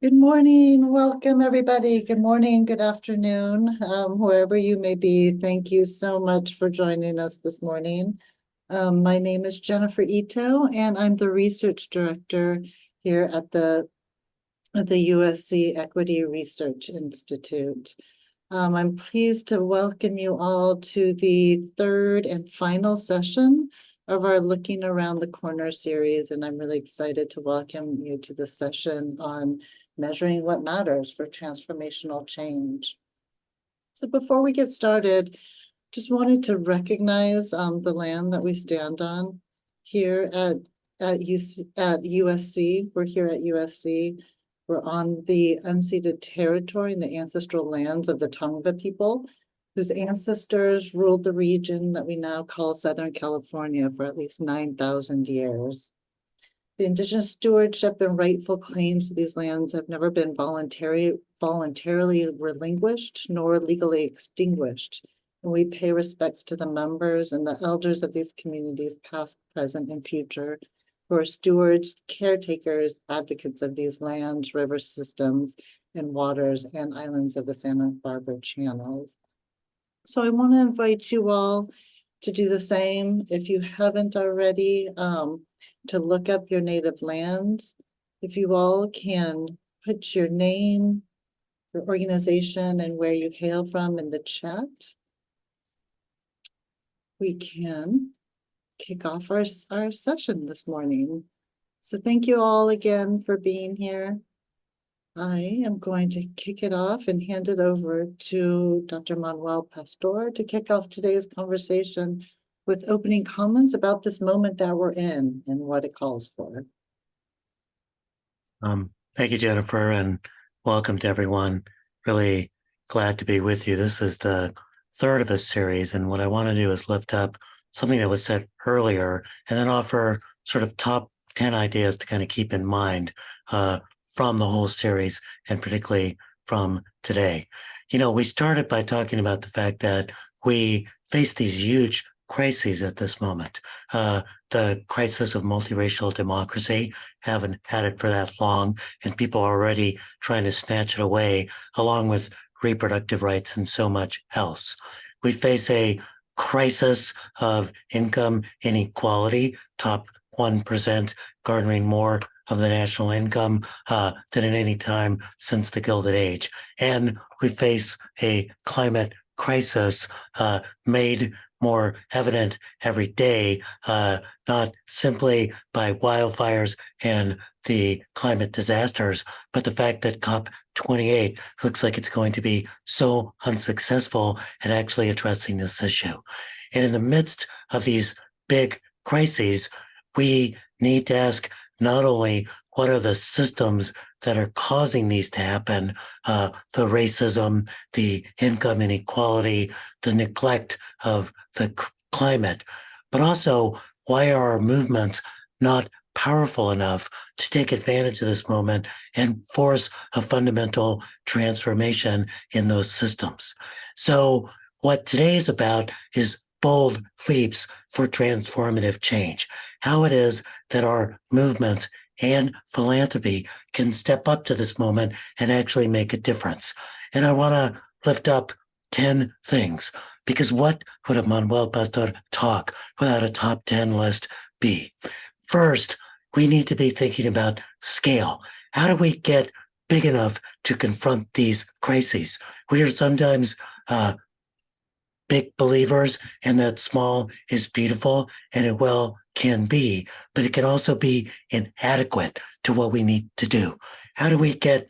Good morning. Welcome, everybody. Good morning, good afternoon, wherever you may be. Thank you so much for joining us this morning. My name is Jennifer Ito, and I'm the research director here at the USC Equity Research Institute. I'm pleased to welcome you all to the third and final session of our Looking Around the Corner series, and I'm really excited to welcome you to the session on measuring what matters for transformational change. So before we get started, just wanted to recognize the land that we stand on here at USC. We're here at USC. We're on the unceded territory and the ancestral lands of the Tongva people, whose ancestors ruled the region that we now call Southern California for at least 9,000 years. The indigenous stewardship and rightful claims to these lands have never been voluntarily relinquished nor legally extinguished. And we pay respects to the members and the elders of these communities, past, present, and future, who are stewards, caretakers, advocates of these lands, river systems, and waters and islands of the Santa Barbara channels. So I want to invite you all to do the same, if you haven't already, to look up your native lands. If you all can put your name, your organization, and where you hail from in the chat, we can kick off our session this morning. So thank you all again for being here. I am going to kick it off and hand it over to Dr. Manuel Pastor to kick off today's conversation with opening comments about this moment that we're in and what it calls for. Thank you, Jennifer, and welcome to everyone. Really glad to be with you. This is the third of a series, and what I want to do is lift up something that was said earlier and then offer sort of top 10 ideas to kind of keep in mind from the whole series, and particularly from today. You know, we started by talking about the fact that we face these huge crises at this moment. The crisis of multiracial democracy, haven't had it for that long, and people are already trying to snatch it away, along with reproductive rights and so much else. We face a crisis of income inequality, top 1% garnering more of the national income than at any time since the Gilded Age. And we face a climate crisis made more evident every day, not simply by wildfires and the climate disasters, but the fact that COP28 looks like it's going to be so unsuccessful at actually addressing this issue. And in the midst of these big crises, we need to ask not only what are the systems that are causing these to happen, the racism, the income inequality, the neglect of the climate, but also why are our movements not powerful enough to take advantage of this moment and force a fundamental transformation in those systems. So what today is about is bold leaps for transformative change, how it is that our movements and philanthropy can step up to this moment and actually make a difference. And I want to lift up 10 things, because what would a Manuel Pastor talk without a top 10 list be? First, we need to be thinking about scale. How do we get big enough to confront these crises? We are sometimes big believers in that small is beautiful, and it well can be, but it can also be inadequate to what we need to do. How do we get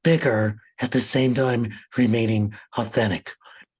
bigger at the same time remaining authentic?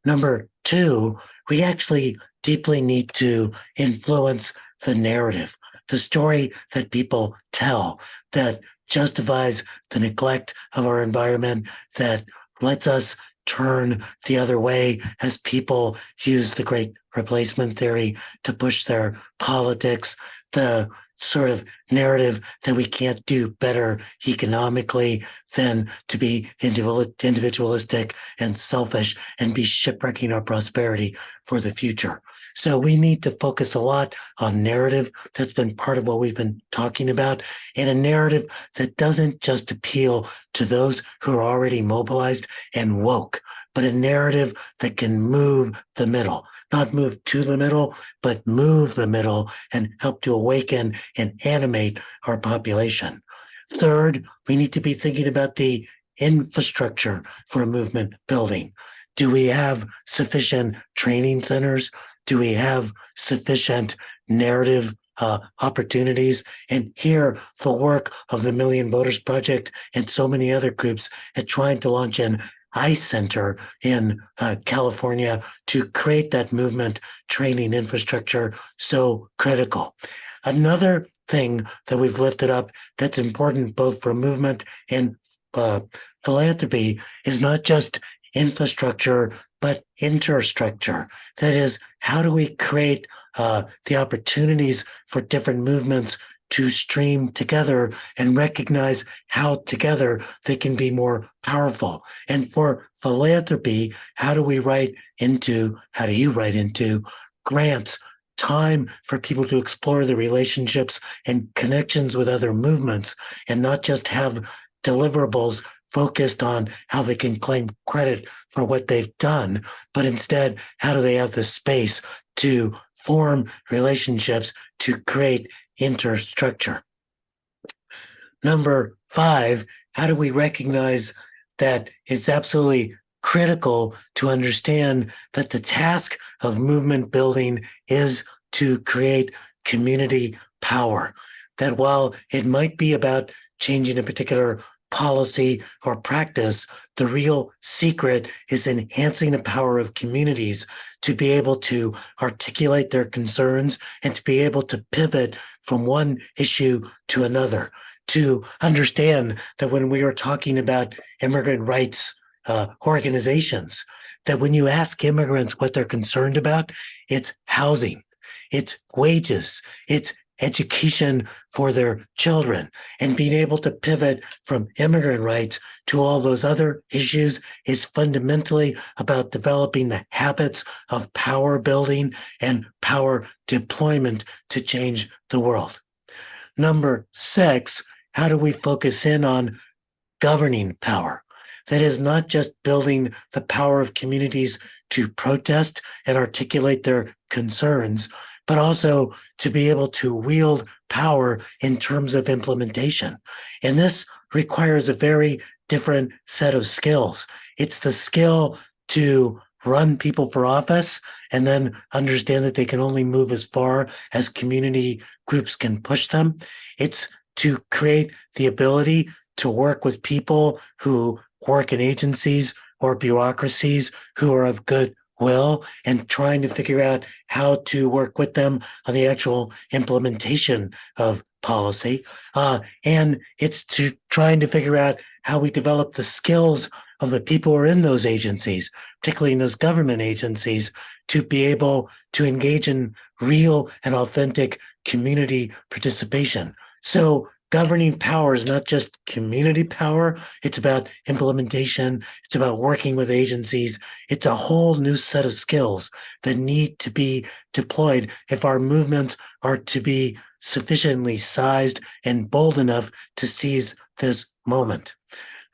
Number two, we actually deeply need to influence the narrative, the story that people tell that justifies the neglect of our environment, that lets us turn the other way as people use the great replacement theory to push their politics, the sort of narrative that we can't do better economically than to be individualistic and selfish and be shipwrecking our prosperity for the future. So we need to focus a lot on narrative. That's been part of what we've been talking about, and a narrative that doesn't just appeal to those who are already mobilized and woke, but a narrative that can move the middle, not move to the middle, but move the middle and help to awaken and animate our population. Third, we need to be thinking about the infrastructure for movement building. Do we have sufficient training centers? Do we have sufficient narrative opportunities? And here, the work of the Million Voters Project and so many other groups at trying to launch an ICE Center in California to create that movement training infrastructure so critical. Another thing that we've lifted up that's important both for movement and philanthropy is not just infrastructure, but interstructure. That is, how do we create the opportunities for different movements to stream together and recognize how together they can be more powerful? And for philanthropy, how do you write into grants, time for people to explore the relationships and connections with other movements and not just have deliverables focused on how they can claim credit for what they've done, but instead, how do they have the space to form relationships to create interstructure? Number 5, how do we recognize that it's absolutely critical to understand that the task of movement building is to create community power? That while it might be about changing a particular policy or practice, the real secret is enhancing the power of communities to be able to articulate their concerns and to be able to pivot from one issue to another, to understand that when we are talking about immigrant rights organizations, that when you ask immigrants what they're concerned about, it's housing, it's wages, it's education for their children, and being able to pivot from immigrant rights to all those other issues is fundamentally about developing the habits of power building and power deployment to change the world. Number 6, how do we focus in on governing power? That is not just building the power of communities to protest and articulate their concerns, but also to be able to wield power in terms of implementation. And this requires a very different set of skills. It's the skill to run people for office and then understand that they can only move as far as community groups can push them. It's to create the ability to work with people who work in agencies or bureaucracies who are of good will, and trying to figure out how to work with them on the actual implementation of policy. And it's to trying to figure out how we develop the skills of the people who are in those agencies, particularly in those government agencies, to be able to engage in real and authentic community participation. So governing power is not just community power. It's about implementation. It's about working with agencies. It's a whole new set of skills that need to be deployed if our movements are to be sufficiently sized and bold enough to seize this moment.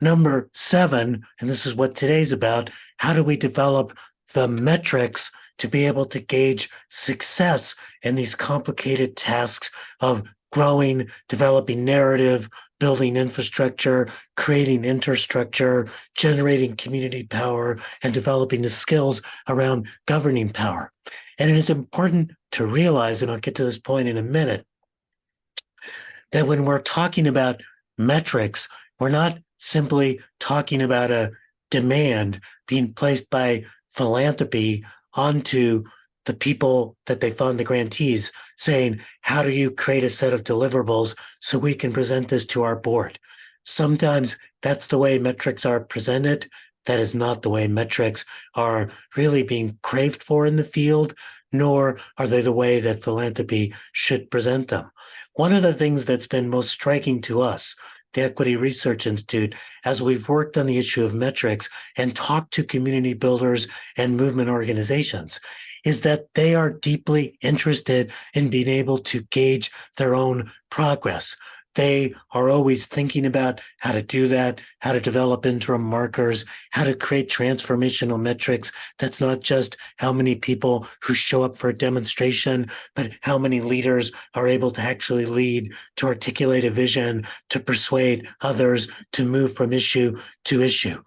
Number 7, and this is what today's about, how do we develop the metrics to be able to gauge success in these complicated tasks of growing, developing narrative, building infrastructure, creating interstructure, generating community power, and developing the skills around governing power. And it is important to realize, and I'll get to this point in a minute, that when we're talking about metrics, we're not simply talking about a demand being placed by philanthropy onto the people that they fund, the grantees, saying, how do you create a set of deliverables so we can present this to our board? Sometimes that's the way metrics are presented. That is not the way metrics are really being craved for in the field, nor are they the way that philanthropy should present them. One of the things that's been most striking to us, the Equity Research Institute, as we've worked on the issue of metrics and talked to community builders and movement organizations, is that they are deeply interested in being able to gauge their own progress. They are always thinking about how to do that, how to develop interim markers, how to create transformational metrics. That's not just how many people who show up for a demonstration, but how many leaders are able to actually lead, to articulate a vision, to persuade others, to move from issue to issue.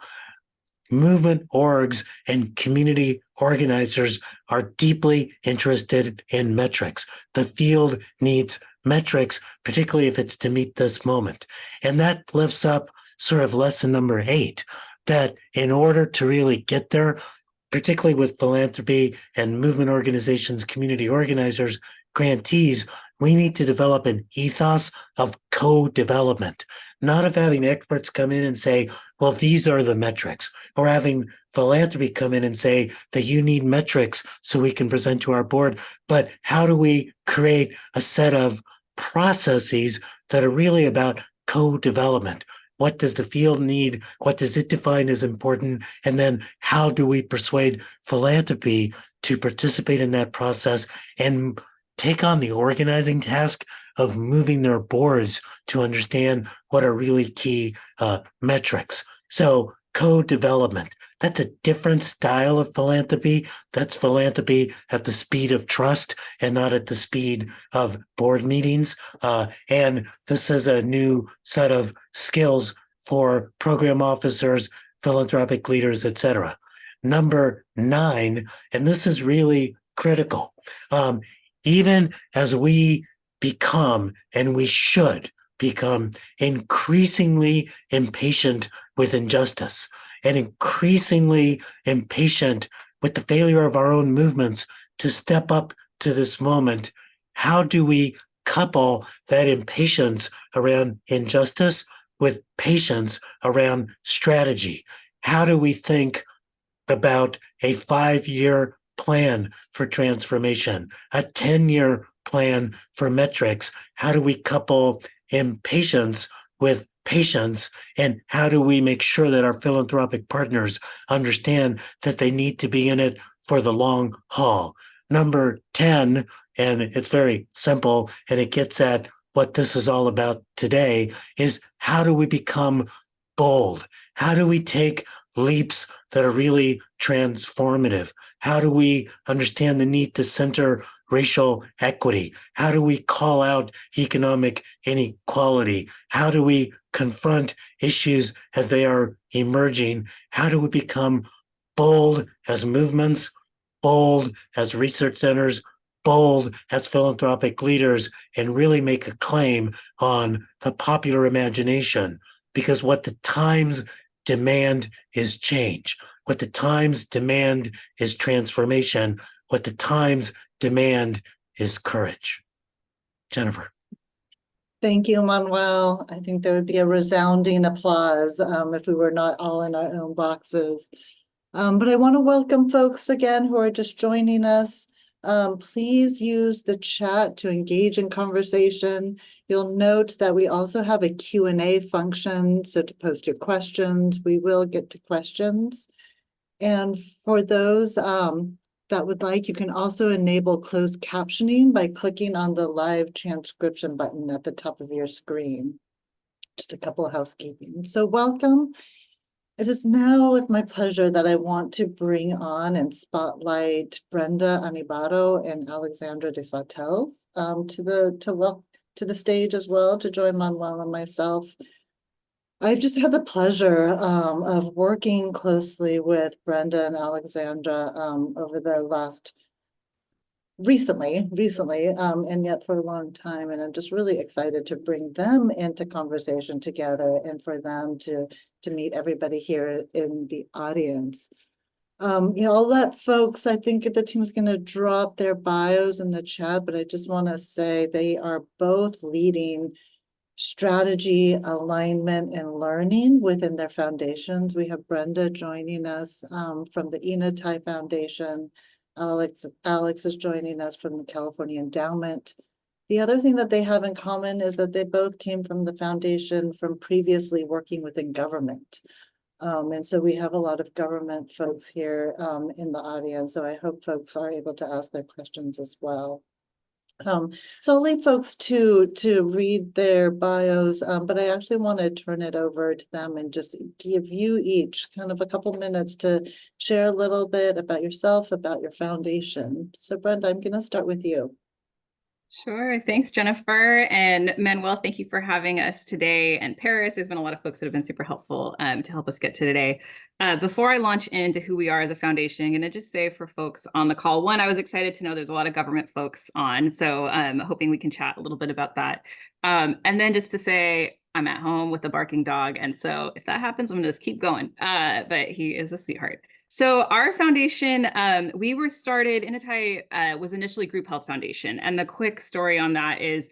Movement orgs and community organizers are deeply interested in metrics. The field needs metrics, particularly if it's to meet this moment. And that lifts up sort of lesson number 8, that in order to really get there, particularly with philanthropy and movement organizations, community organizers, grantees, we need to develop an ethos of co-development, not of having experts come in and say, well, these are the metrics, or having philanthropy come in and say that you need metrics so we can present to our board, but how do we create a set of processes that are really about co-development? What does the field need? What does it define as important? And then how do we persuade philanthropy to participate in that process and take on the organizing task of moving their boards to understand what are really key metrics? So co-development, that's a different style of philanthropy. That's philanthropy at the speed of trust and not at the speed of board meetings. And this is a new set of skills for program officers, philanthropic leaders, etc. Number 9, and this is really critical. Even as we become, and we should become, increasingly impatient with injustice and increasingly impatient with the failure of our own movements to step up to this moment, how do we couple that impatience around injustice with patience around strategy? How do we think about a 5-year plan for transformation, a 10-year plan for metrics? How do we couple impatience with patience? And how do we make sure that our philanthropic partners understand that they need to be in it for the long haul? Number 10, and it's very simple, and it gets at what this is all about today, is how do we become bold? How do we take leaps that are really transformative? How do we understand the need to center racial equity? How do we call out economic inequality? How do we confront issues as they are emerging? How do we become bold as movements, bold as research centers, bold as philanthropic leaders, and really make a claim on the popular imagination? Because what the times demand is change. What the times demand is transformation. What the times demand is courage. Jennifer. Thank you, Manuel. I think there would be a resounding applause if we were not all in our own boxes. But I want to welcome folks again who are just joining us. Please use the chat to engage in conversation. You'll note that we also have a Q&A function, so to post your questions, we will get to questions. And for those that would like, you can also enable closed captioning by clicking on the live transcription button at the top of your screen. Just a couple of housekeeping. So welcome. It is now with my pleasure that I want to bring on and spotlight Brenda Anibarro and Alexandra Desautels to the stage as well, to join Manuel and myself. I've just had the pleasure of working closely with Brenda and Alexandra over the last recently, and yet for a long time. And I'm just really excited to bring them into conversation together and for them to meet everybody here in the audience. I'll let folks, I think the team is going to drop their bios in the chat, but I just want to say they are both leading strategy, alignment, and learning within their foundations. We have Brenda joining us from the Inatai Foundation, Alex is joining us from the California Endowment. The other thing that they have in common is that they both came from the foundation from previously working within government. And so we have a lot of government folks here in the audience, so I hope folks are able to ask their questions as well. So I'll leave folks to read their bios, but I actually want to turn it over to them and just give you each kind of a couple minutes to share a little bit about yourself, about your foundation. So Brenda, I'm going to start with you. Sure. Thanks, Jennifer. And Manuel, thank you for having us today. And Paris, there's been a lot of folks that have been super helpful to help us get to today. Before I launch into who we are as a foundation, I'm going to just say for folks on the call, one, I was excited to know there's a lot of government folks on. So hoping we can chat a little bit about that. And then just to say, I'm at home with a barking dog. And so if that happens, I'm going to just keep going. But he is a sweetheart. So our foundation, we were started, Inatai was initially Group Health Foundation. And the quick story on that is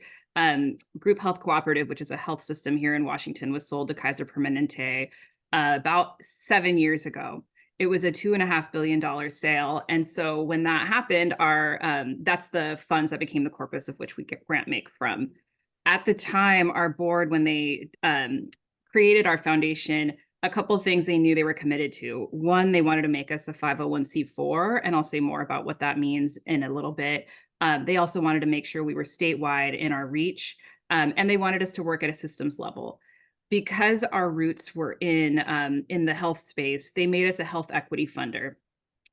Group Health Cooperative, which is a health system here in Washington, was sold to Kaiser Permanente about 7 years ago. It was a $2.5 billion sale. And so when that happened, that's the funds that became the corpus of which we get grant make from. At the time, our board, when they created our foundation, a couple of things they knew they were committed to. One, they wanted to make us a 501c4, and I'll say more about what that means in a little bit. They also wanted to make sure we were statewide in our reach, and they wanted us to work at a systems level. Because our roots were in the health space, they made us a health equity funder.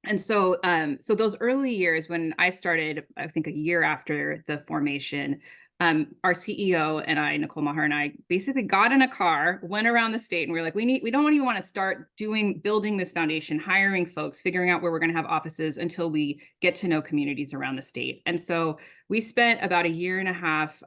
And so those early years when I started, I think a year after the formation, our CEO and I, Nicole Maher and I, basically got in a car, went around the state, and we were like, we don't even want to start building this foundation, hiring folks, figuring out where we're going to have offices until we get to know communities around the state. And so we spent about a year and a half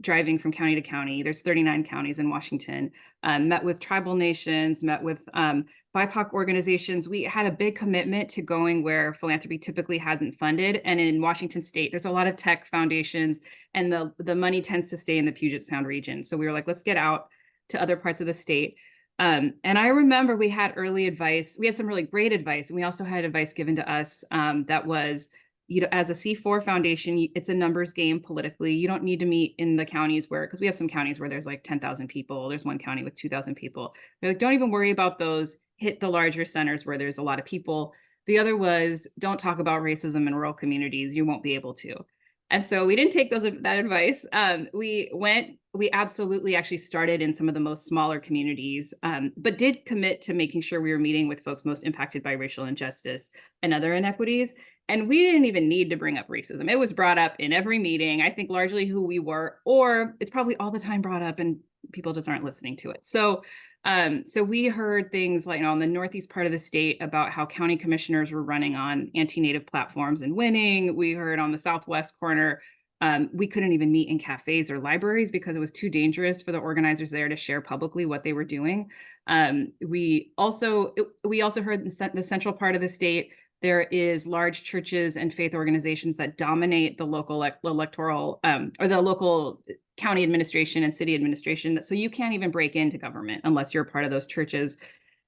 driving from county to county. There's 39 counties in Washington. Met with tribal nations, met with BIPOC organizations. We had a big commitment to going where philanthropy typically hasn't funded. And in Washington state, there's a lot of tech foundations, and the money tends to stay in the Puget Sound region. So we were like, let's get out to other parts of the state. And I remember we had early advice. We had some really great advice. And we also had advice given to us that was, as a C4 foundation, it's a numbers game politically. You don't need to meet in the counties because we have some counties where there's like 10,000 people. There's one county with 2,000 people. They're like, don't even worry about those. Hit the larger centers where there's a lot of people. The other was, don't talk about racism in rural communities. You won't be able to. And so we didn't take that advice. We absolutely actually started in some of the most smaller communities, but did commit to making sure we were meeting with folks most impacted by racial injustice and other inequities. And we didn't even need to bring up racism. It was brought up in every meeting. I think largely who we were, or it's probably all the time brought up and people just aren't listening to it. So we heard things like, on the northeast part of the state about how county commissioners were running on anti-Native platforms and winning. We heard on the southwest corner, we couldn't even meet in cafes or libraries because it was too dangerous for the organizers there to share publicly what they were doing. We also heard in the central part of the state, there is large churches and faith organizations that dominate the local electoral or the local county administration and city administration. So you can't even break into government unless you're a part of those churches.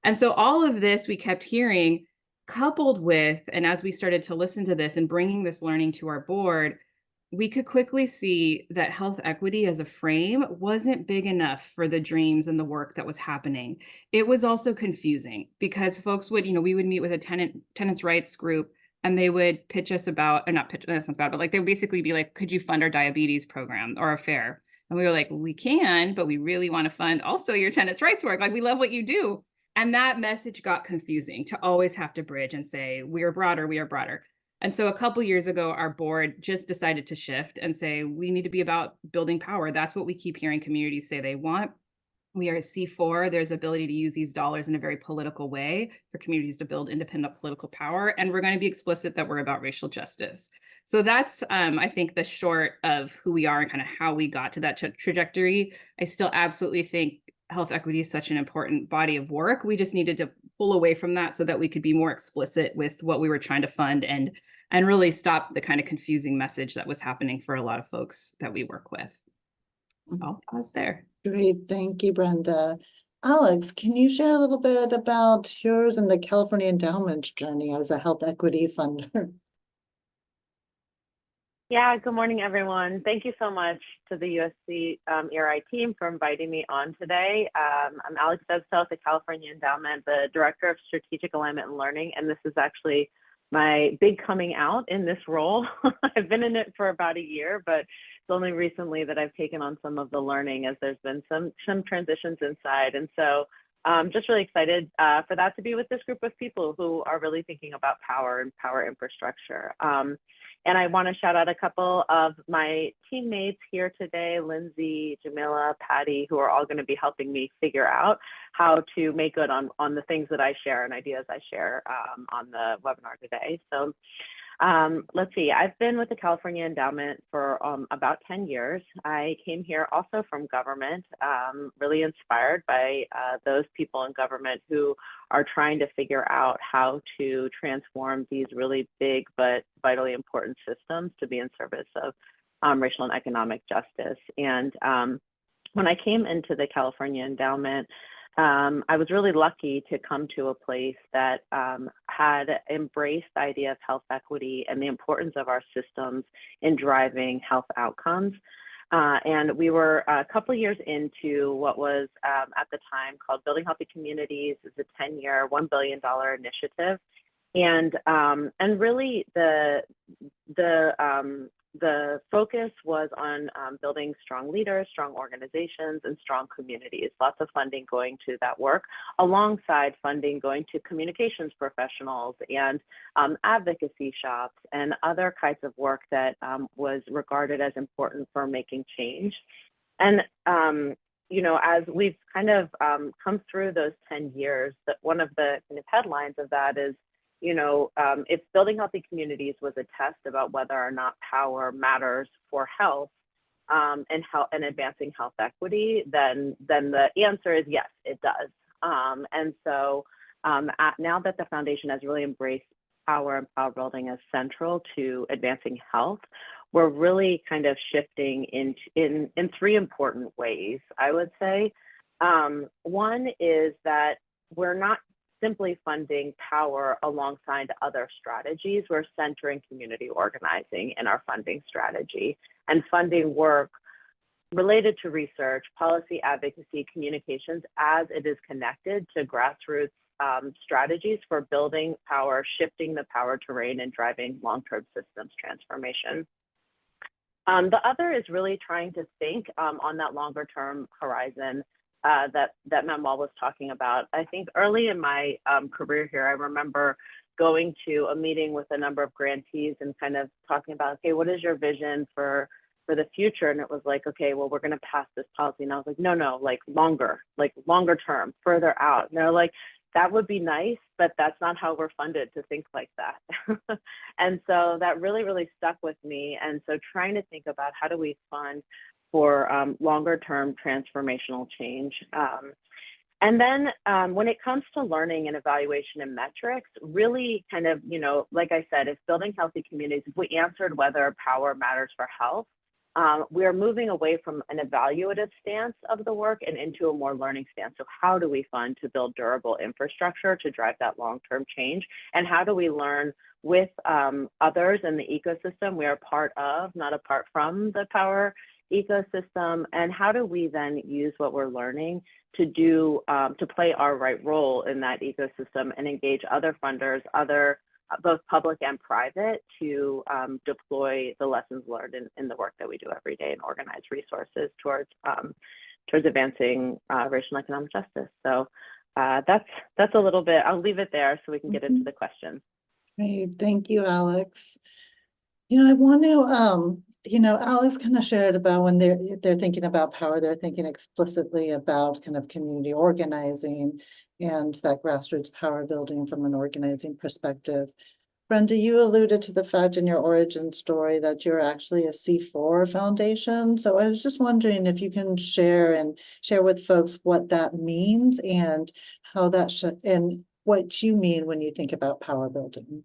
And so all of this we kept hearing, coupled with, and as we started to listen to this and bringing this learning to our board, we could quickly see that health equity as a frame wasn't big enough for the dreams and the work that was happening. It was also confusing because folks would, we would meet with a tenants' rights group, and they would pitch us about, or not pitch, that sounds bad, but like they would basically be like, could you fund our diabetes program or a fair? And we were like, we can, but we really want to fund also your tenants' rights work. Like, we love what you do. And that message got confusing to always have to bridge and say, we are broader, we are broader. And so a couple years ago, our board just decided to shift and say, we need to be about building power. That's what we keep hearing communities say they want. We are a C4. There's ability to use these dollars in a very political way for communities to build independent political power. And we're going to be explicit that we're about racial justice. So that's, I think, the short of who we are and kind of how we got to that trajectory. I still absolutely think health equity is such an important body of work. We just needed to pull away from that so that we could be more explicit with what we were trying to fund and really stop the kind of confusing message that was happening for a lot of folks that we work with. I'll pause there. Great, thank you, Brenda. Alex, can you share a little bit about yours and the California Endowment journey as a health equity funder? Yeah, good morning, everyone. Thank you so much to the USC ERI team for inviting me on today. I'm Alex Desautels, the California Endowment, the Director of Strategic Alignment and Learning, and this is actually my big coming out in this role. I've been in it for about a year, but it's only recently that I've taken on some of the learning as there's been some transitions inside. And so I'm just really excited for that to be with this group of people who are really thinking about power and power infrastructure. And I want to shout out a couple of my teammates here today, Lindsay, Jamila, Patty, who are all going to be helping me figure out how to make good on the things that I share and ideas I share on the webinar today. So let's see, I've been with the California Endowment for about 10 years. I came here also from government, really inspired by those people in government who are trying to figure out how to transform these really big but vitally important systems to be in service of racial and economic justice. And when I came into the California Endowment, I was really lucky to come to a place that had embraced the idea of health equity and the importance of our systems in driving health outcomes. And we were a couple of years into what was at the time called Building Healthy Communities. It's a 10-year, $1 billion initiative. And really the focus was on building strong leaders, strong organizations, and strong communities. Lots of funding going to that work, alongside funding going to communications professionals and advocacy shops and other kinds of work that was regarded as important for making change. And you know, as we've kind of come through those 10 years, that one of the kind of headlines of that is, you know, if building healthy communities was a test about whether or not power matters for health and advancing health equity, then the answer is yes, it does. And so now that the foundation has really embraced power and power building as central to advancing health, we're really kind of shifting in three important ways, I would say. One is that we're not simply funding power alongside other strategies. We're centering community organizing in our funding strategy and funding work related to research, policy advocacy, communications as it is connected to grassroots strategies for building power, shifting the power terrain, and driving long-term systems transformation. The other is really trying to think on that longer-term horizon that Manuel was talking about. I think early in my career here, I remember going to a meeting with a number of grantees and kind of talking about, okay, what is your vision for the future? And it was like, okay, well, we're going to pass this policy. And I was like, no, like longer term, further out. And they're like, that would be nice, but that's not how we're funded to think like that. And so that really, really stuck with me. And so trying to think about how do we fund for longer term transformational change. And then when it comes to learning and evaluation and metrics, really kind of, you know, like I said, if building healthy communities, if we answered whether power matters for health, we are moving away from an evaluative stance of the work and into a more learning stance. So how do we fund to build durable infrastructure to drive that long-term change? And how do we learn with others in the ecosystem we are part of, not apart from the power ecosystem? And how do we then use what we're learning to do, to play our right role in that ecosystem and engage other funders, both public and private, to deploy the lessons learned in the work that we do every day and organize resources towards advancing racial and economic justice. So that's a little bit, I'll leave it there so we can get into the questions. Great, thank you, Alex. You know, I want to, you know, Alex kind of shared about when they're thinking about power, they're thinking explicitly about kind of community organizing and that grassroots power building from an organizing perspective. Brenda, you alluded to the fact in your origin story that you're actually a C4 foundation. So I was just wondering if you can share with folks what that means and how that and what you mean when you think about power building.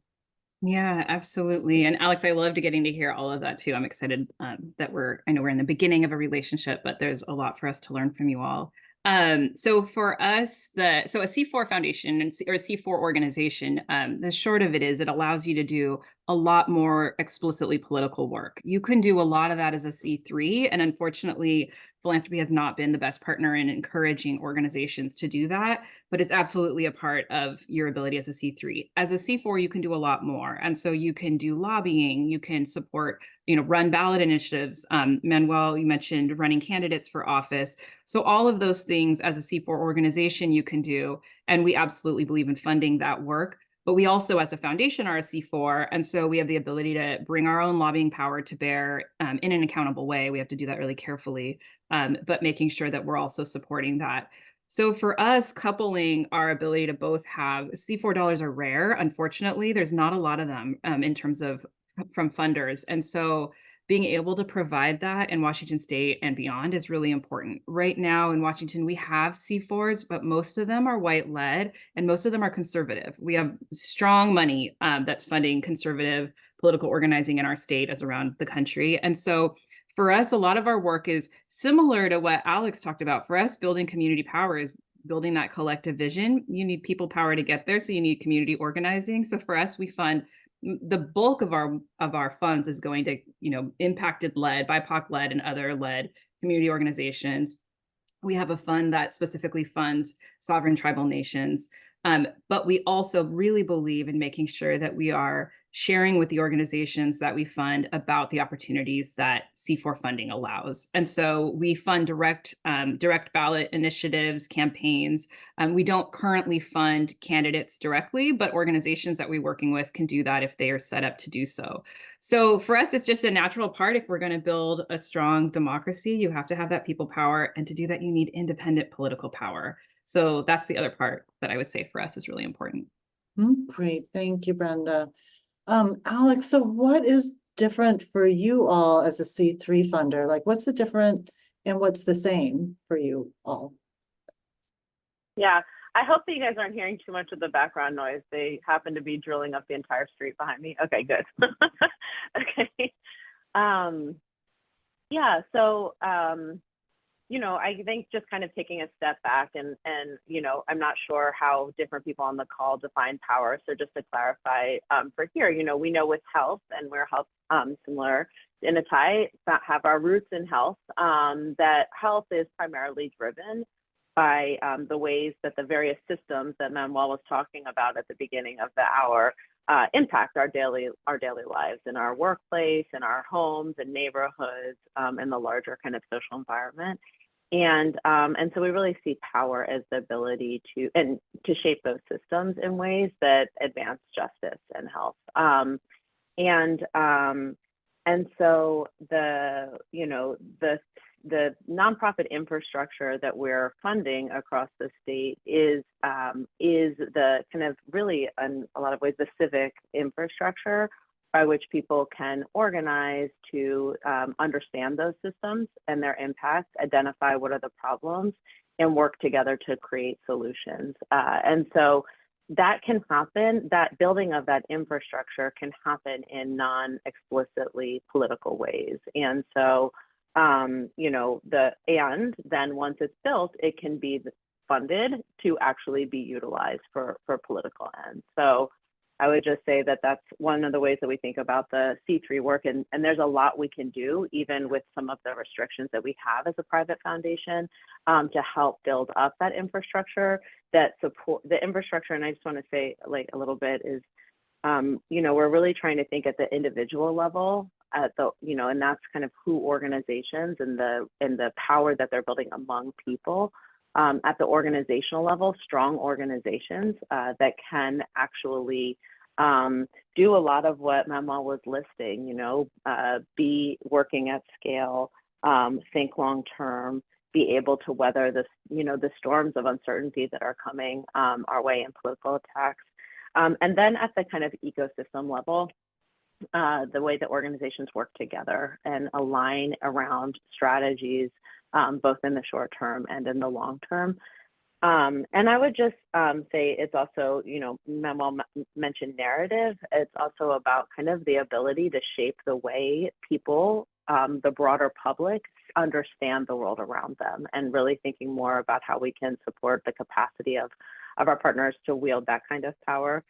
Yeah, absolutely. And Alex, I loved getting to hear all of that too. I'm excited that I know we're in the beginning of a relationship, but there's a lot for us to learn from you all. So for us, a C4 foundation or a C4 organization, the short of it is it allows you to do a lot more explicitly political work. You can do a lot of that as a C3, and unfortunately, philanthropy has not been the best partner in encouraging organizations to do that, but it's absolutely a part of your ability as a C3. As a C4, you can do a lot more. And so you can do lobbying, you can support, run ballot initiatives. Manuel, you mentioned running candidates for office. So all of those things as a C4 organization you can do, and we absolutely believe in funding that work. But we also, as a foundation, are a C4, and so we have the ability to bring our own lobbying power to bear in an accountable way. We have to do that really carefully, but making sure that we're also supporting that. So for us, coupling our ability to both have C4 dollars are rare. Unfortunately, there's not a lot of them in terms of from funders, and so being able to provide that in Washington State and beyond is really important. Right now in Washington, we have C4s, but most of them are white-led and most of them are conservative. We have strong money that's funding conservative political organizing in our state as around the country. And so for us, a lot of our work is similar to what Alex talked about. For us, building community power is building that collective vision. You need people power to get there, so you need community organizing. So for us, we fund the bulk of our funds is going to, impacted led, BIPOC led, and other led community organizations. We have a fund that specifically funds sovereign tribal nations. But we also really believe in making sure that we are sharing with the organizations that we fund about the opportunities that C4 funding allows. And so we fund direct ballot initiatives, campaigns. We don't currently fund candidates directly, but organizations that we're working with can do that if they are set up to do so. So for us, it's just a natural part. If we're going to build a strong democracy, you have to have that people power. And to do that, you need independent political power. So that's the other part that I would say for us is really important. Great. Thank you, Brenda. Alex, so what is different for you all as a C3 funder? Like, what's the different and what's the same for you all? Yeah, I hope that you guys aren't hearing too much of the background noise. They happen to be drilling up the entire street behind me. Okay, good. Okay. Yeah, so I think just kind of taking a step back and I'm not sure how different people on the call define power. So just to clarify for here, we know with health, and we're health similar to Inatai, that have our roots in health, that health is primarily driven by the ways that the various systems that Manuel was talking about at the beginning of the hour impact our daily lives in our workplace, in our homes and neighborhoods, and the larger kind of social environment. And so we really see power as the ability to shape those systems in ways that advance justice and health. And so the nonprofit infrastructure that we're funding across the state is the kind of really, in a lot of ways, the civic infrastructure by which people can organize to understand those systems and their impact, identify what are the problems, and work together to create solutions. And so that can happen, that building of that infrastructure can happen in non-explicitly political ways. And so, then once it's built, it can be funded to actually be utilized for political ends. So I would just say that that's one of the ways that we think about the C3 work, and there's a lot we can do, even with some of the restrictions that we have as a private foundation, to help build up that infrastructure that support the infrastructure. And I just want to say like a little bit is, we're really trying to think at the individual level, at the, and that's kind of who organizations and the power that they're building among people. At the organizational level, strong organizations that can actually do a lot of what Manuel was listing, be working at scale, think long term, be able to weather the storms of uncertainty that are coming our way in political attacks. And then at the kind of ecosystem level, the way that organizations work together and align around strategies, both in the short term and in the long term. And I would just say it's also, Manuel mentioned narrative. It's also about kind of the ability to shape the way people the broader public understand the world around them, and really thinking more about how we can support the capacity of our partners to wield that kind of power.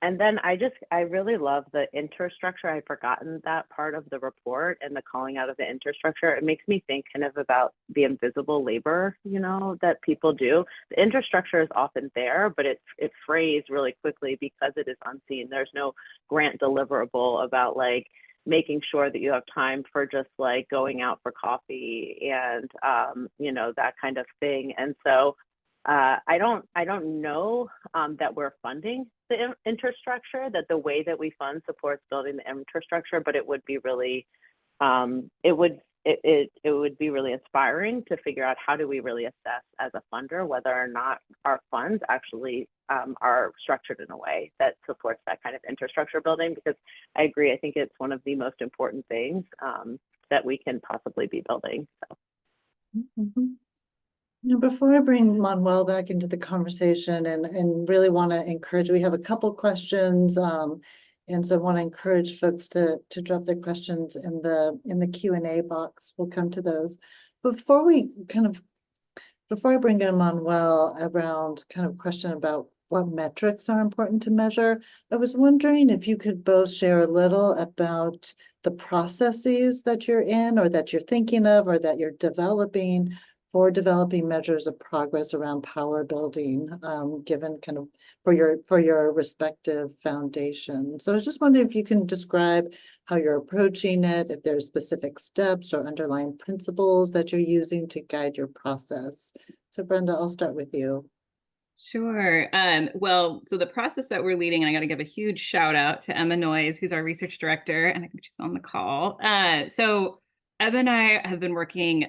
And then I really love the interstructure. I'd forgotten that part of the report and the calling out of the interstructure. It makes me think kind of about the invisible labor, that people do. The interstructure is often there, but it frays really quickly because it is unseen. There's no grant deliverable about like making sure that you have time for just like going out for coffee and, that kind of thing. And so I don't know that we're funding the infrastructure, that the way that we fund supports building the infrastructure, but it would be really, it would be really inspiring to figure out how do we really assess as a funder whether or not our funds actually are structured in a way that supports that kind of infrastructure building, because I agree, I think it's one of the most important things that we can possibly be building. So. Mm-hmm. Before I bring Manuel back into the conversation and really want to encourage, we have a couple questions, and so I want to encourage folks to drop their questions in the Q&A box. We'll come to those. Before I bring in Manuel around kind of question about what metrics are important to measure, I was wondering if you could both share a little about the processes that you're in or that you're thinking of or that you're developing for developing measures of progress around power building, given kind of for your respective foundation. So I just wondered if you can describe how you're approaching it, if there's specific steps or underlying principles that you're using to guide your process. So Brenda, I'll start with you. Sure. Well, so the process that we're leading, and I got to give a huge shout out to Emma Noyes, who's our research director, and I think she's on the call. So Emma and I have been working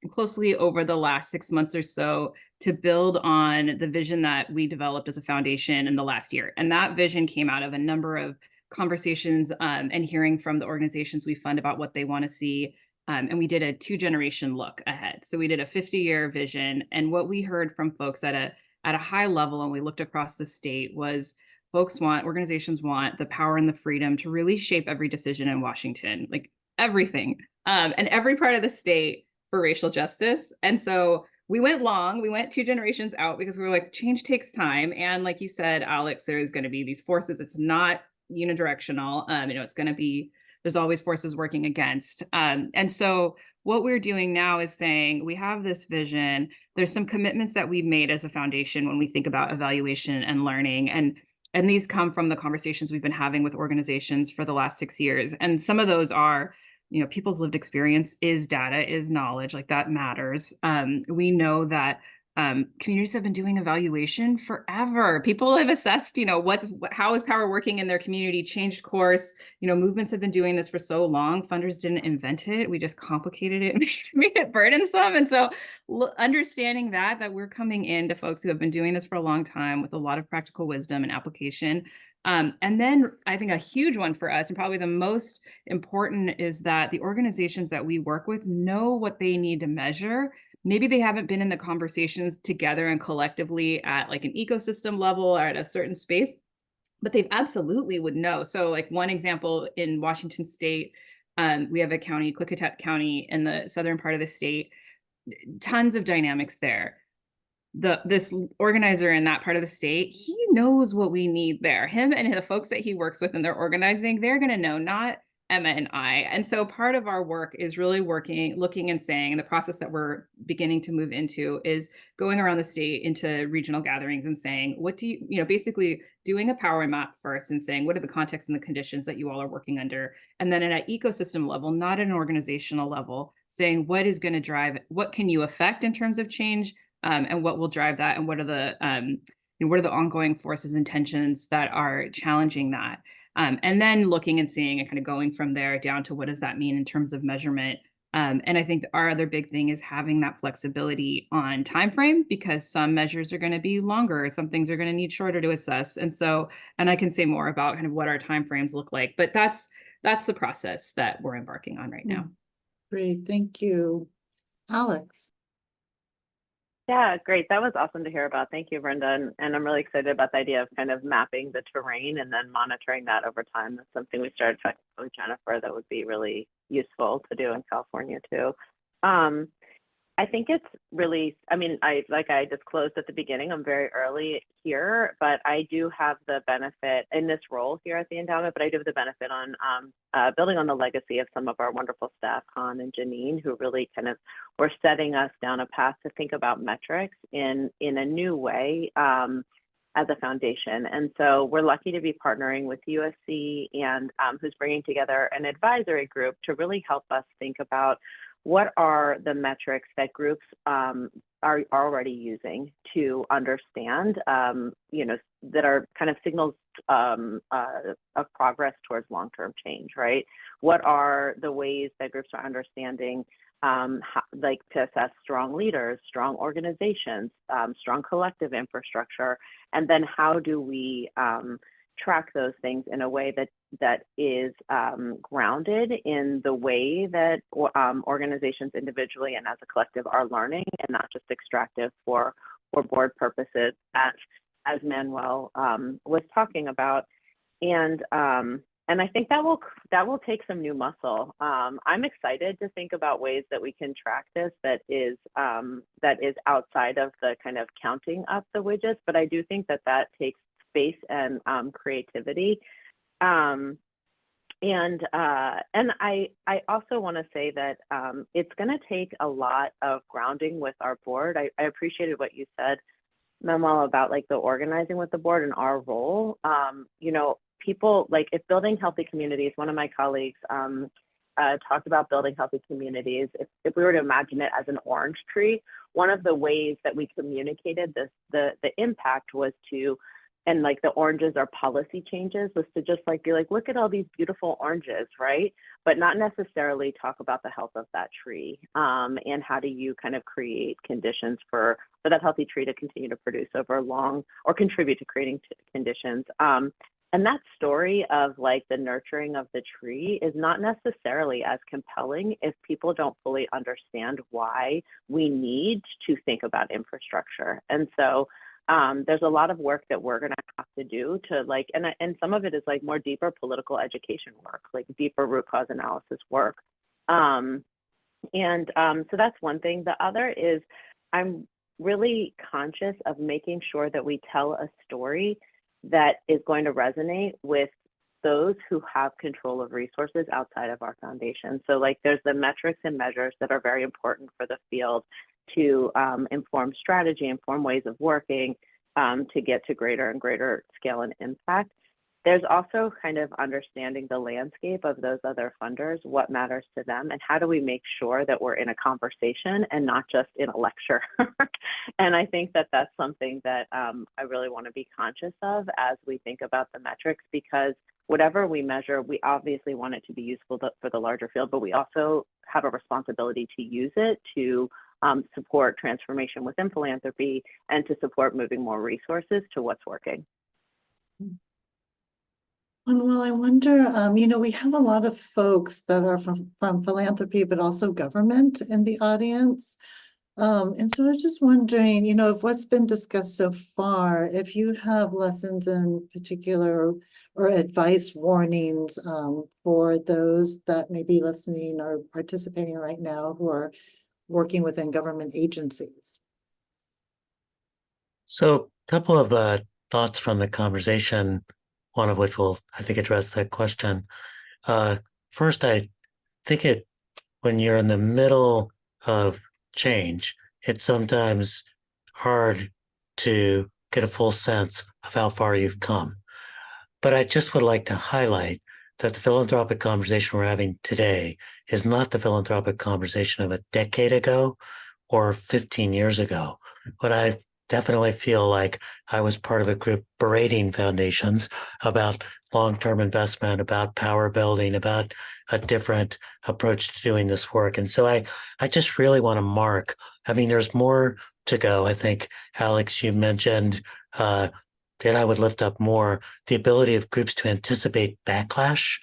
closely over the last 6 months or so to build on the vision that we developed as a foundation in the last year. And that vision came out of a number of conversations and hearing from the organizations we fund about what they want to see. And we did a 2-generation look ahead. So we did a 50-year vision. And what we heard from folks at a high level, and we looked across the state, was organizations want the power and the freedom to really shape every decision in Washington, like everything, and every part of the state for racial justice. And so we went 2 generations out because we were like, change takes time. And like you said, Alex, there's going to be these forces. It's not unidirectional. It's going to be, there's always forces working against. And so what we're doing now is saying we have this vision. There's some commitments that we've made as a foundation when we think about evaluation and learning. And these come from the conversations we've been having with organizations for the last 6 years. And some of those are, people's lived experience is data, is knowledge, like that matters. We know that communities have been doing evaluation forever. People have assessed, how is power working in their community, changed course. Movements have been doing this for so long. Funders didn't invent it. We just complicated it and made it burdensome. And so understanding that we're coming into folks who have been doing this for a long time with a lot of practical wisdom and application. And then I think a huge one for us, and probably the most important, is that the organizations that we work with know what they need to measure. Maybe they haven't been in the conversations together and collectively at like an ecosystem level or at a certain space, but they absolutely would know. So like one example in Washington State, we have a county, Klickitat County, in the southern part of the state, tons of dynamics there. This organizer in that part of the state, he knows what we need there. Him and the folks that he works with and they're organizing, they're going to know, not Emma and I. And so part of our work is really looking and saying, and the process that we're beginning to move into is going around the state into regional gatherings and saying, what do you basically doing a power map first and saying, what are the contexts and the conditions that you all are working under? And then at an ecosystem level, not an organizational level, saying what is going to drive, what can you affect in terms of change? And what will drive that, and what are the ongoing forces and tensions that are challenging that, and then looking and seeing and kind of going from there down to what does that mean in terms of measurement. And I think our other big thing is having that flexibility on time frame, because some measures are going to be longer, some things are going to need shorter to assess. And I can say more about kind of what our time frames look like, but that's the process that we're embarking on right now. Great, thank you. Alex. Yeah, great. That was awesome to hear about. Thank you, Brenda. And I'm really excited about the idea of kind of mapping the terrain and then monitoring that over time. That's something we started talking about with Jennifer that would be really useful to do in California too. I think it's really, I mean, like I disclosed at the beginning, I'm very early here, but I do have the benefit in this role here at the endowment, but I do have the benefit on building on the legacy of some of our wonderful staff, Han and Janine, who really kind of were setting us down a path to think about metrics in a new way as a foundation. And so we're lucky to be partnering with USC and who's bringing together an advisory group to really help us think about what are the metrics that groups are already using to understand, that are kind of signals of progress towards long-term change, right? What are the ways that groups are understanding, like to assess strong leaders, strong organizations, strong collective infrastructure, and then how do we track those things in a way that is grounded in the way that organizations individually and as a collective are learning, and not just extractive for board purposes, as Manuel was talking about. And I think that will take some new muscle. I'm excited to think about ways that we can track this that is outside of the kind of counting up the widgets, but I do think that takes space and creativity. And I also want to say that it's going to take a lot of grounding with our board. I appreciated what you said, Manuel, about like the organizing with the board and our role. People, like, if building healthy communities, one of my colleagues talked about building healthy communities. If we were to imagine it as an orange tree, one of the ways that we communicated the impact was to, and like the oranges are policy changes, was to just like be like, look at all these beautiful oranges, right? But not necessarily talk about the health of that tree, and how do you kind of create conditions for that healthy tree to continue to produce over long, or contribute to creating conditions. And that story of like the nurturing of the tree is not necessarily as compelling if people don't fully understand why we need to think about infrastructure. And so there's a lot of work that we're going to have to do to like, and some of it is like more deeper political education work, like deeper root cause analysis work. So that's one thing. The other is I'm really conscious of making sure that we tell a story that is going to resonate with those who have control of resources outside of our foundation. So like there's the metrics and measures that are very important for the field to inform strategy, inform ways of working, to get to greater and greater scale and impact. There's also kind of understanding the landscape of those other funders, what matters to them, and how do we make sure that we're in a conversation and not just in a lecture. And I think that that's something that I really want to be conscious of as we think about the metrics, because whatever we measure, we obviously want it to be useful for the larger field, but we also have a responsibility to use it to support transformation within philanthropy and to support moving more resources to what's working. Well, I wonder, we have a lot of folks that are from philanthropy, but also government in the audience. And so I was just wondering, of what's been discussed so far, if you have lessons in particular or advice, warnings for those that may be listening or participating right now who are working within government agencies. So a couple of thoughts from the conversation, one of which will, I think, address that question. First, I think when you're in the middle of change, it's sometimes hard to get a full sense of how far you've come. But I just would like to highlight that the philanthropic conversation we're having today is not the philanthropic conversation of a decade ago or 15 years ago. But I definitely feel like I was part of a group berating foundations about long-term investment, about power building, about a different approach to doing this work. And so I just really want to mark, there's more to go. I think, Alex, you mentioned that I would lift up more the ability of groups to anticipate backlash,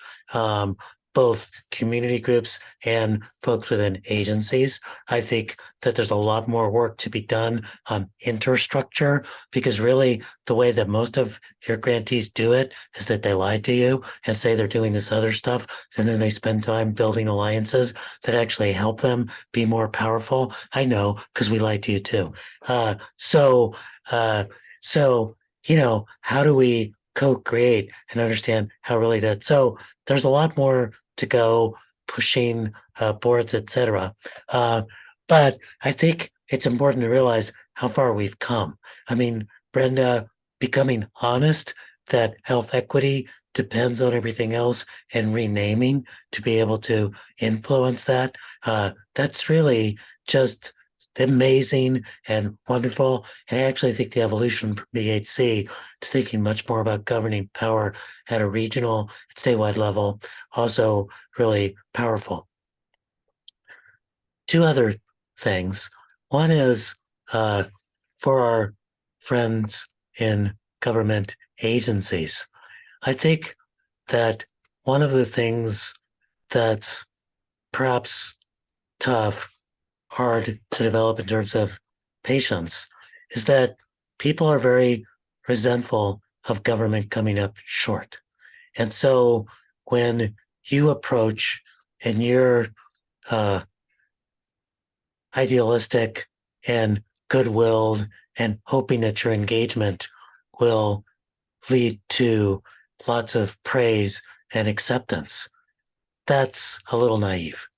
both community groups and folks within agencies. I think that there's a lot more work to be done on interstructure, because really the way that most of your grantees do it is that they lie to you and say they're doing this other stuff, and then they spend time building alliances that actually help them be more powerful. I know, because we lie to you too. So, how do we co-create and understand how really that? So there's a lot more to go, pushing boards, etc. But I think it's important to realize how far we've come. I mean, Brenda, becoming honest that health equity depends on everything else and renaming to be able to influence that. That's really just amazing and wonderful. And I actually think the evolution from BHC to thinking much more about governing power at a regional, statewide level, also really powerful. Two other things. One is for our friends in government agencies. I think that one of the things that's perhaps tough, hard to develop in terms of patience, is that people are very resentful of government coming up short. And so when you approach and you're idealistic and goodwilled and hoping that your engagement will lead to lots of praise and acceptance, that's a little naive.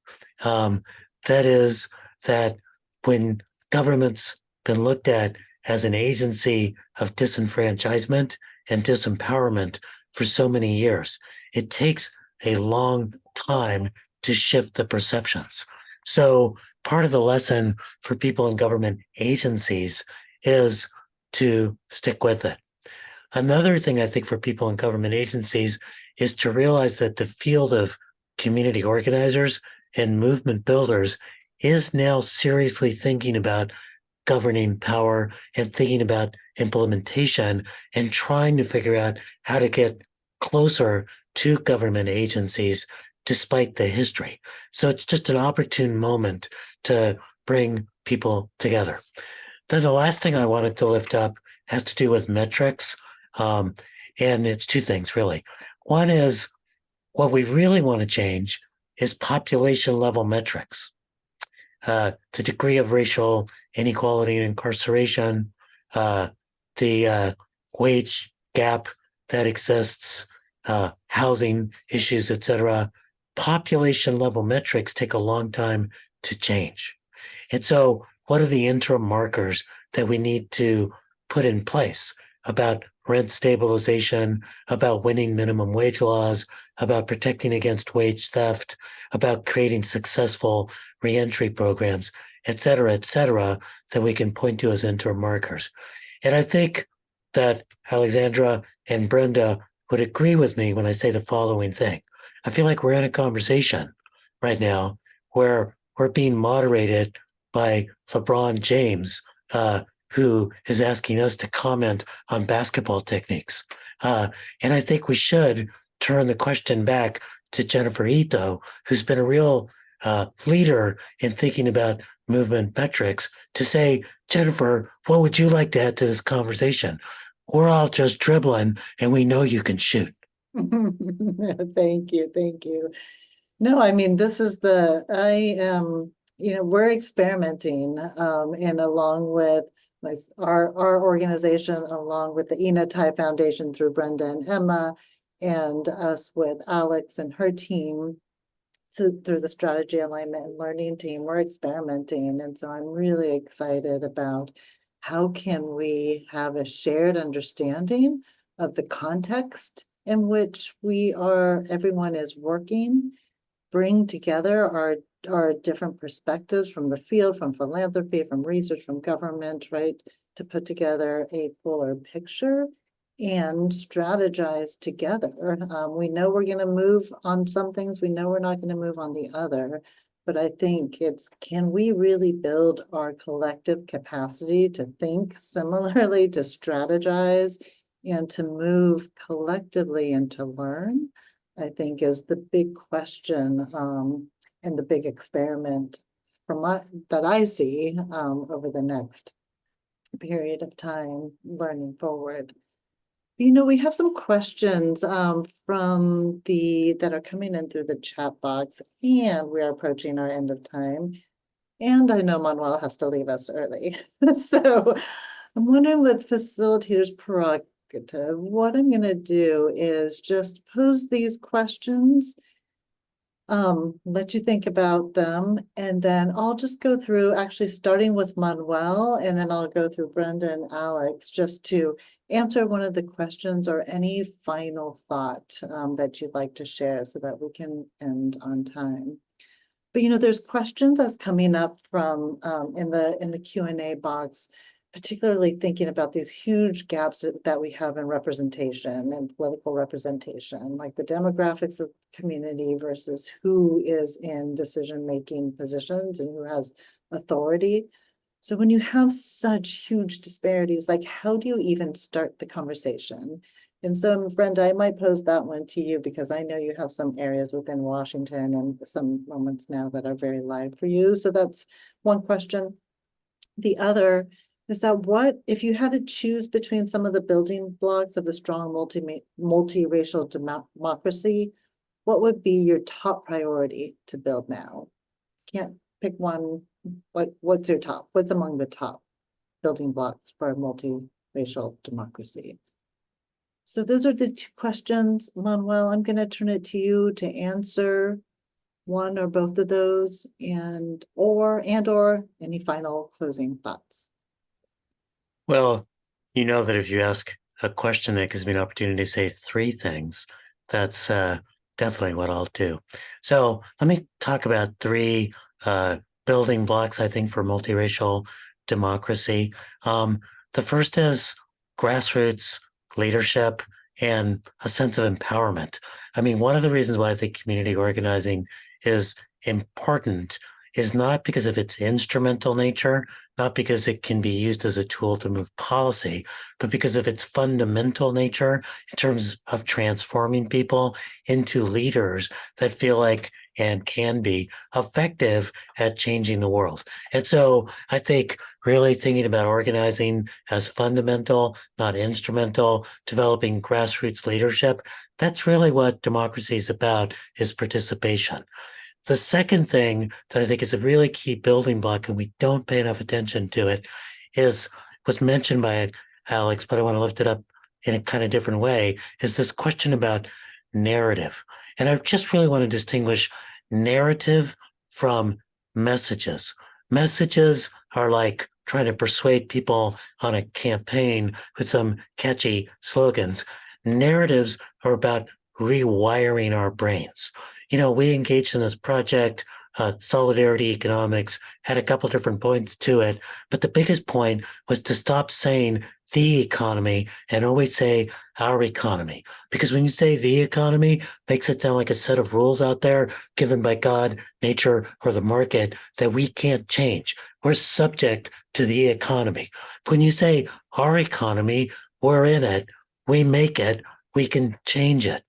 That is that when government's been looked at as an agency of disenfranchisement and disempowerment for so many years, it takes a long time to shift the perceptions. So part of the lesson for people in government agencies is to stick with it. Another thing I think for people in government agencies is to realize that the field of community organizers and movement builders is now seriously thinking about governing power and thinking about implementation and trying to figure out how to get closer to government agencies despite the history. So it's just an opportune moment to bring people together. Then the last thing I wanted to lift up has to do with metrics. And it's two things, really. One is what we really want to change is population level metrics. The degree of racial inequality and incarceration, the wage gap that exists, housing issues, etc. Population level metrics take a long time to change. And so what are the interim markers that we need to put in place about rent stabilization, about winning minimum wage laws, about protecting against wage theft, about creating successful reentry programs, et cetera, that we can point to as interim markers. And I think that Alexandra and Brenda would agree with me when I say the following thing. I feel like we're in a conversation right now where we're being moderated by LeBron James, who is asking us to comment on basketball techniques. And I think we should turn the question back to Jennifer Ito, who's been a real leader in thinking about movement metrics, to say, Jennifer, what would you like to add to this conversation? We're all just dribbling and we know you can shoot. Thank you. No, I mean, this is we're experimenting, and along with our organization, along with the Inatai Foundation through Brenda and Emma, and us with Alex and her team through the strategy alignment and learning team, we're experimenting. And so I'm really excited about how can we have a shared understanding of the context in which everyone is working, bring together our different perspectives from the field, from philanthropy, from research, from government, right, to put together a fuller picture and strategize together. We know we're going to move on some things. We know we're not going to move on the other. But I think can we really build our collective capacity to think similarly, to strategize, and to move collectively and to learn? I think, is the big question and the big experiment that I see over the next period of time learning forward. We have some questions from that are coming in through the chat box, and we are approaching our end of time. And I know Manuel has to leave us early. So I'm wondering, with facilitators prerogative, what I'm going to do is just pose these questions, let you think about them, and then I'll just go through, actually starting with Manuel, and then I'll go through Brenda and Alex just to answer one of the questions or any final thought that you'd like to share so that we can end on time. But there's questions that's coming up from in the Q&A box, particularly thinking about these huge gaps that we have in representation and political representation, like the demographics of the community versus who is in decision-making positions and who has authority. So when you have such huge disparities, like, how do you even start the conversation? And so, Brenda, I might pose that one to you because I know you have some areas within Washington and some moments now that are very live for you. So that's one question. The other is that, what if you had to choose between some of the building blocks of a strong multiracial democracy, what would be your top priority to build now? Can't pick one. What's your top? What's among the top building blocks for a multiracial democracy? So those are the two questions. Manuel, I'm going to turn it to you to answer one or both of those, and or any final closing thoughts. Well, you know that if you ask a question that gives me an opportunity to say three things, that's definitely what I'll do. So let me talk about three building blocks, I think, for multiracial democracy. The first is grassroots leadership and a sense of empowerment. I mean, one of the reasons why I think community organizing is important is not because of its instrumental nature, not because it can be used as a tool to move policy, but because of its fundamental nature in terms of transforming people into leaders that feel like and can be effective at changing the world. And so I think really thinking about organizing as fundamental, not instrumental, developing grassroots leadership, that's really what democracy is about, is participation. The second thing that I think is a really key building block, and we don't pay enough attention to it, was mentioned by Alex, but I want to lift it up in a kind of different way, is this question about narrative. And I just really want to distinguish narrative from messages. Messages are like trying to persuade people on a campaign with some catchy slogans. Narratives are about rewiring our brains. We engaged in this project, Solidarity Economics, had a couple different points to it, but the biggest point was to stop saying the economy and always say our economy. Because when you say the economy, makes it sound like a set of rules out there given by God, nature, or the market that we can't change. We're subject to the economy. When you say our economy, we're in it, we make it, we can change it.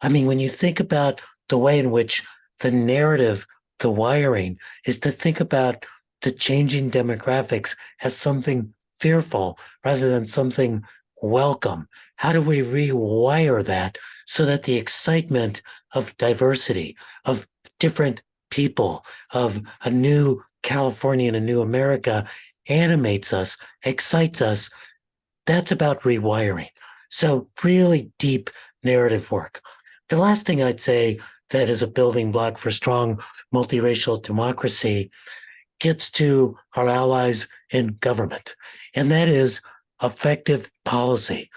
I mean, when you think about the way in which the narrative, the wiring, is to think about the changing demographics as something fearful rather than something welcome. How do we rewire that so that the excitement of diversity, of different people, of a new California and a new America animates us, excites us? That's about rewiring. So really deep narrative work. The last thing I'd say that is a building block for strong multiracial democracy gets to our allies in government, and that is effective policy.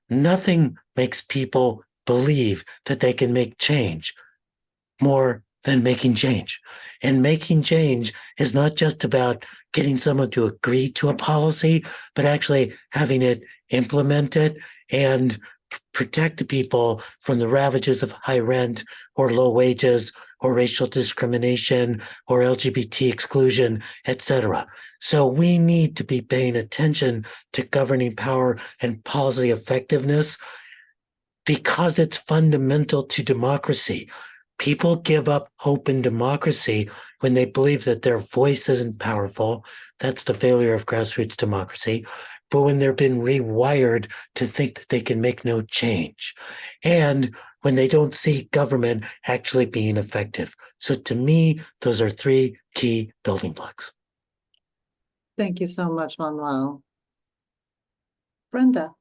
Nothing makes people believe that they can make change more than making change. And making change is not just about getting someone to agree to a policy, but actually having it implemented and protect people from the ravages of high rent or low wages or racial discrimination or LGBT exclusion, etc. So we need to be paying attention to governing power and policy effectiveness because it's fundamental to democracy. People give up hope in democracy when they believe that their voice isn't powerful. That's the failure of grassroots democracy. But when they've been rewired to think that they can make no change, and when they don't see government actually being effective. So to me, those are three key building blocks. Thank you so much, Manuel. Brenda.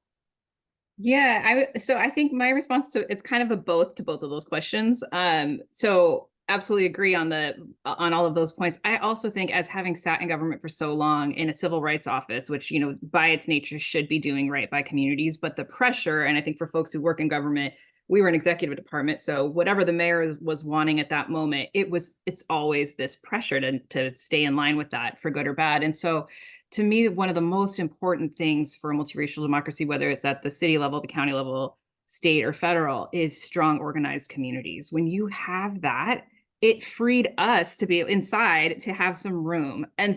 Yeah, so I think my response to it's kind of a both to both of those questions. So absolutely agree on all of those points. I also think, as having sat in government for so long in a civil rights office, which, you know, by its nature should be doing right by communities, but the pressure, and I think for folks who work in government, we were an executive department, so whatever the mayor was wanting at that moment, it's always this pressure to stay in line with that, for good or bad. And so to me, one of the most important things for a multiracial democracy, whether it's at the city level, the county level, state, or federal, is strong organized communities. When you have that, it freed us to be inside, to have some room. And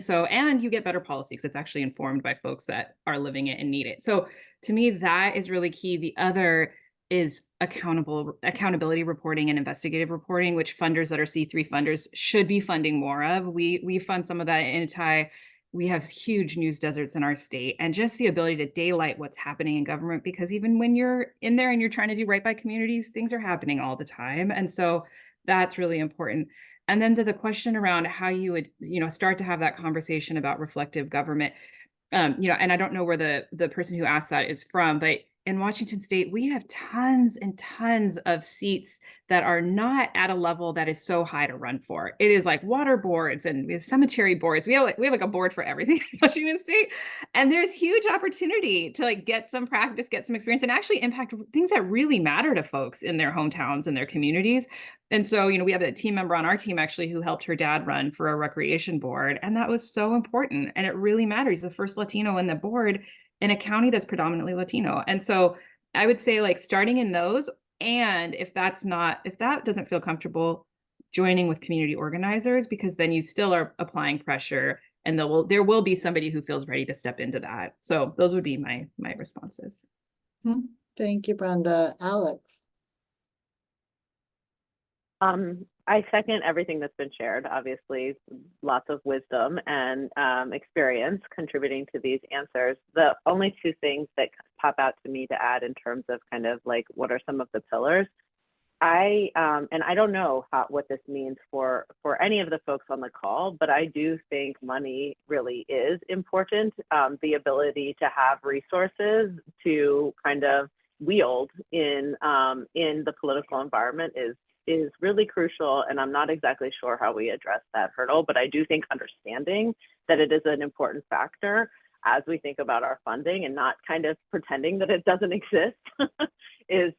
you get better policy because it's actually informed by folks that are living it and need it. So to me, that is really key. The other is accountability reporting and investigative reporting, which funders that are C3 funders should be funding more of. We fund some of that in Inatai. We have huge news deserts in our state, and just the ability to daylight what's happening in government, because even when you're in there and you're trying to do right by communities, things are happening all the time. And so that's really important. And then to the question around how you would, start to have that conversation about reflective government, and I don't know where the person who asked that is from, but in Washington State, we have tons and tons of seats that are not at a level that is so high to run for. It is like water boards and cemetery boards. We have like a board for everything in Washington State. And there's huge opportunity to like get some practice, get some experience, and actually impact things that really matter to folks in their hometowns and their communities. And so, we have a team member on our team actually who helped her dad run for a recreation board. And that was so important. And it really matters. He's the first Latino in the board in a county that's predominantly Latino. And so I would say, like, starting in those, and if that doesn't feel comfortable, joining with community organizers, because then you still are applying pressure, and there will be somebody who feels ready to step into that. So those would be my responses. Thank you, Brenda. Alex. I second everything that's been shared. Obviously, lots of wisdom and experience contributing to these answers. The only two things that pop out to me to add in terms of kind of like what are some of the pillars. I don't know what this means for any of the folks on the call, but I do think money really is important. The ability to have resources to kind of wield in the political environment is really crucial, and I'm not exactly sure how we address that hurdle, but I do think understanding that it is an important factor as we think about our funding and not kind of pretending that it doesn't exist is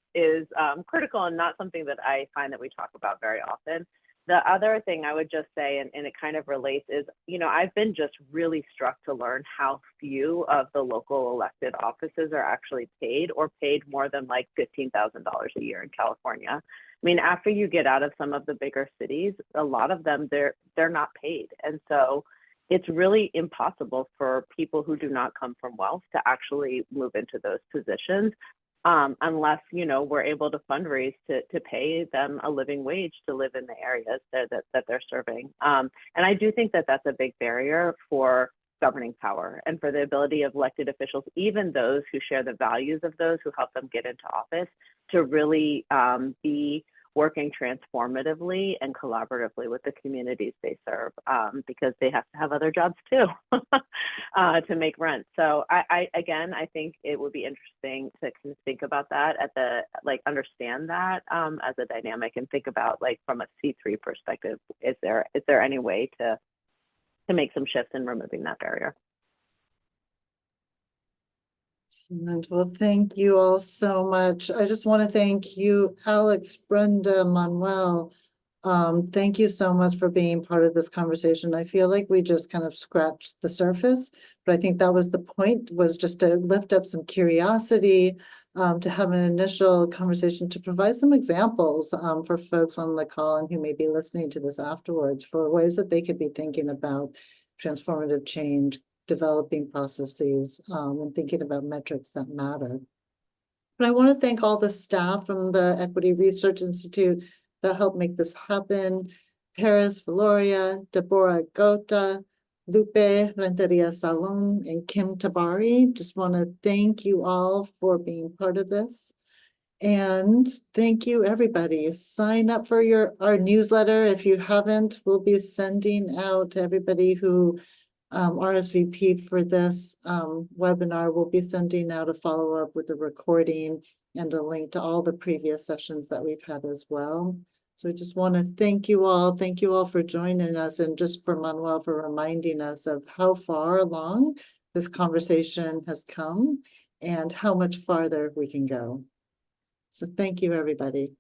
critical, and not something that I find that we talk about very often. The other thing I would just say, and it kind of relates, is, I've been just really struck to learn how few of the local elected offices are actually paid, or paid more than like $15,000 a year in California. I mean, after you get out of some of the bigger cities, a lot of them, they're not paid. And so it's really impossible for people who do not come from wealth to actually move into those positions, unless, we're able to fundraise to pay them a living wage to live in the areas that they're serving. And I do think that that's a big barrier for governing power and for the ability of elected officials, even those who share the values of those who help them get into office, to really be working transformatively and collaboratively with the communities they serve, because they have to have other jobs too to make rent. So I think it would be interesting to kind of think about that understand that as a dynamic, and think about, like, from a C3 perspective, is there any way to make some shifts in removing that barrier? Excellent. Well, thank you all so much. I just want to thank you, Alex, Brenda, Manuel. Thank you so much for being part of this conversation. I feel like we just kind of scratched the surface, but I think that was the point, was just to lift up some curiosity, to have an initial conversation, to provide some examples for folks on the call and who may be listening to this afterwards, for ways that they could be thinking about transformative change, developing processes, and thinking about metrics that matter. But I want to thank all the staff from the Equity Research Institute that helped make this happen. Paris Valoria, Deborah Gota, Lupe Renteria Salon, and Kim Tabari. Just want to thank you all for being part of this. And thank you, everybody. Sign up for our newsletter. If you haven't, we'll be sending out to everybody who RSVP'd for this webinar. We'll be sending out a follow-up with a recording and a link to all the previous sessions that we've had as well. So I just want to thank you all. Thank you all for joining us, and just for Manuel for reminding us of how far along this conversation has come and how much farther we can go. So thank you, everybody.